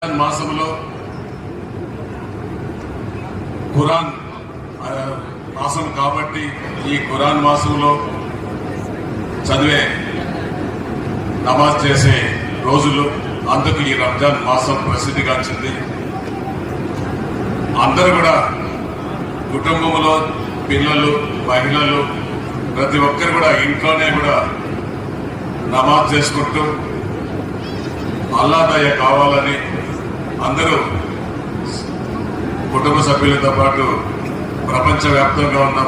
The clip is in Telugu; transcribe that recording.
మాసంలో ఖురాన్ మాసం కాబట్టి ఈ ఖురాన్ మాసంలో చదివే నమాజ్ చేసే రోజులు, అందుకు ఈ రంజాన్ మాసం ప్రసిద్ధిగాంచింది. అందరూ కూడా కుటుంబంలో పిల్లలు, మహిళలు ప్రతి ఒక్కరు కూడా ఇంట్లోనే కూడా నమాజ్ చేసుకుంటూ అల్లా దయ కావాలని అందరూ కుటుంబ సభ్యులతో పాటు ప్రపంచవ్యాప్తంగా ఉన్న